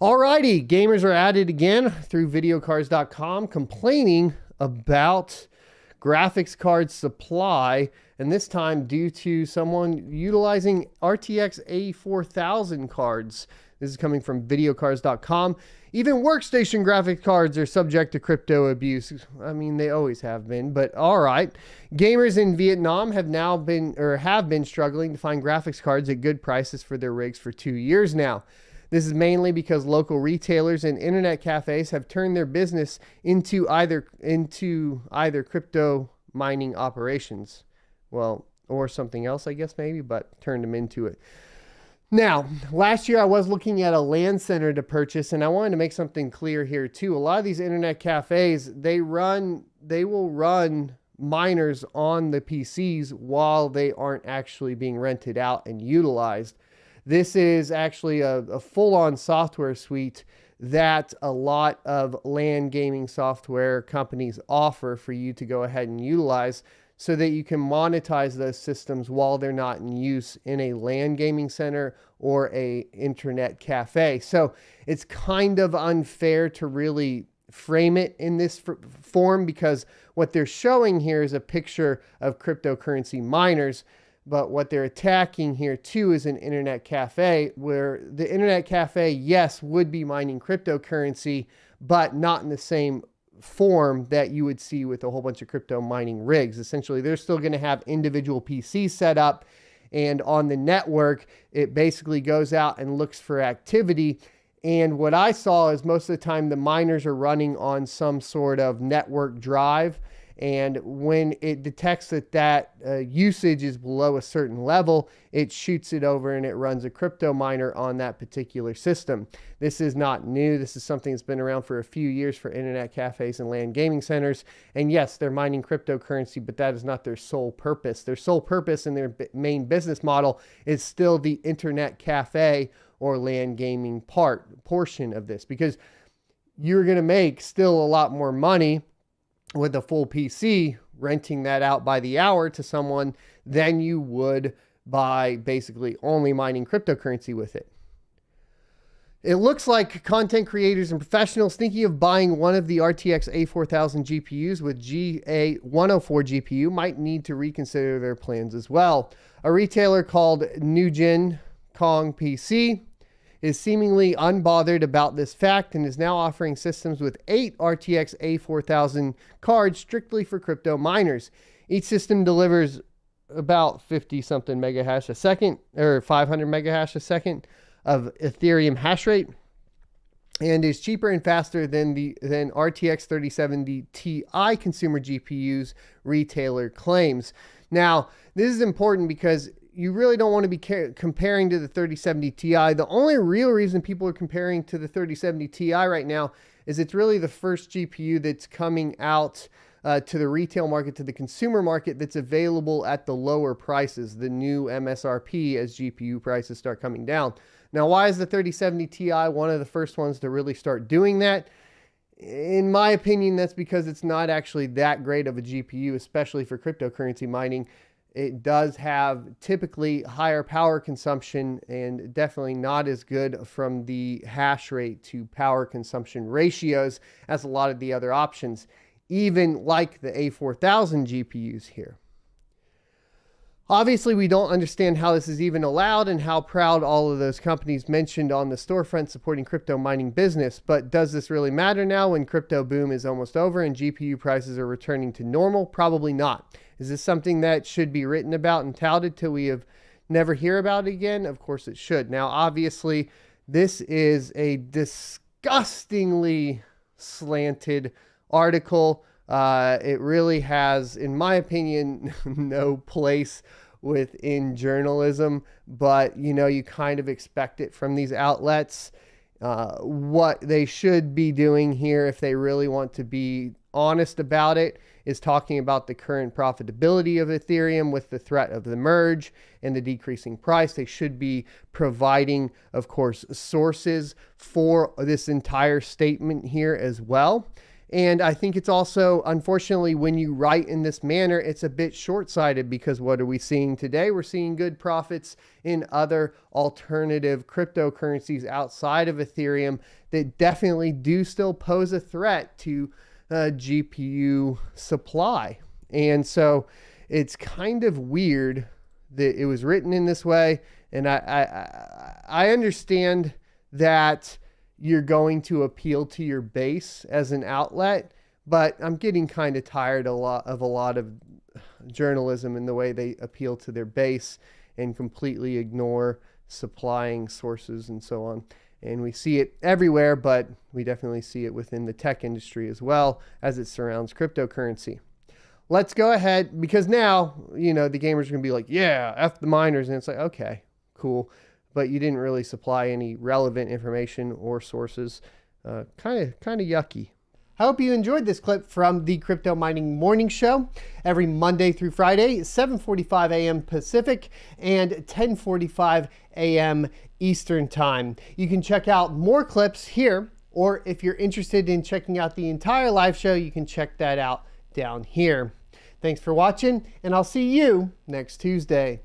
Alrighty, gamers are at it again through videocars.com complaining about graphics card supply, and this time due to someone utilizing RTX A4000 cards. This is coming from videocars.com. Even workstation graphics cards are subject to crypto abuse. I mean, they always have been, but all right. Gamers in Vietnam have been struggling to find graphics cards at good prices for their rigs for 2 years now. This is mainly because local retailers and internet cafes have turned their business into either crypto mining operations. Well, or something else, I guess maybe, but turned them into it. Now, last year I was looking at a LAN center to purchase, and I wanted to make something clear here too. A lot of these internet cafes, they will run miners on the PCs while they aren't actually being rented out and utilized. This is actually a full-on software suite that a lot of LAN gaming software companies offer for you to go ahead and utilize so that you can monetize those systems while they're not in use in a LAN gaming center or a internet cafe. So it's kind of unfair to really frame it in this form, because what they're showing here is a picture of cryptocurrency miners. But what they're attacking here too is an internet cafe, where the internet cafe, yes, would be mining cryptocurrency, but not in the same form that you would see with a whole bunch of crypto mining rigs. Essentially, they're still going to have individual PCs set up, and on the network, it basically goes out and looks for activity. And what I saw is most of the time the miners are running on some sort of network drive. And when it detects that usage is below a certain level, it shoots it over and it runs a crypto miner on that particular system. This is not new. This is something that's been around for a few years for internet cafes and LAN gaming centers. And yes, they're mining cryptocurrency, but that is not their sole purpose. Their sole purpose and their main business model is still the internet cafe or LAN gaming portion of this, because you're going to make still a lot more money with a full PC renting that out by the hour to someone than you would by basically only mining cryptocurrency with it. It looks like content creators and professionals thinking of buying one of the RTX A4000 GPUs with GA104 GPU might need to reconsider their plans as well. A retailer called Nugent Kong PC is seemingly unbothered about this fact and is now offering systems with 8 RTX A4000 cards strictly for crypto miners. Each system delivers about 50 something megahash a second, or 500 megahash a second of Ethereum hash rate, and is cheaper and faster than RTX 3070 Ti consumer GPUs, retailer claims. Now, this is important because you really don't want to be comparing to the 3070 Ti. The only real reason people are comparing to the 3070 Ti right now is it's really the first GPU that's coming out to the retail market, to the consumer market, that's available at the lower prices, the new MSRP, as GPU prices start coming down. Now, why is the 3070 Ti one of the first ones to really start doing that? In my opinion, that's because it's not actually that great of a GPU, especially for cryptocurrency mining. It does have typically higher power consumption and definitely not as good from the hash rate to power consumption ratios as a lot of the other options, even like the A4000 GPUs here. Obviously, we don't understand how this is even allowed and how proud all of those companies mentioned on the storefront supporting crypto mining business. But does this really matter now when crypto boom is almost over and GPU prices are returning to normal? Probably not. Is this something that should be written about and touted till we never hear about it again? Of course it should. Now, obviously, this is a disgustingly slanted article. It really has, in my opinion, no place within journalism, but you kind of expect it from these outlets. What they should be doing here, if they really want to be honest about it, is talking about the current profitability of Ethereum with the threat of the merge and the decreasing price. They should be providing, of course, sources for this entire statement here as well. And I think it's also, unfortunately, when you write in this manner, it's a bit short-sighted, because what are we seeing today? We're seeing good profits in other alternative cryptocurrencies outside of Ethereum that definitely do still pose a threat to GPU supply. And so it's kind of weird that it was written in this way. And I understand that you're going to appeal to your base as an outlet, but I'm getting kind of tired of a lot of journalism and the way they appeal to their base and completely ignore supplying sources and so on. And we see it everywhere, but we definitely see it within the tech industry as well, as it surrounds cryptocurrency. Let's go ahead, because now, you know, the gamers are going to be like, yeah, F the miners. And it's like, okay, cool. But you didn't really supply any relevant information or sources. Kind of yucky. I hope you enjoyed this clip from the Crypto Mining Morning Show every Monday through Friday, 7:45 a.m. Pacific and 10:45 a.m. Eastern Time. You can check out more clips here, or if you're interested in checking out the entire live show, you can check that out down here. Thanks for watching, and I'll see you next Tuesday.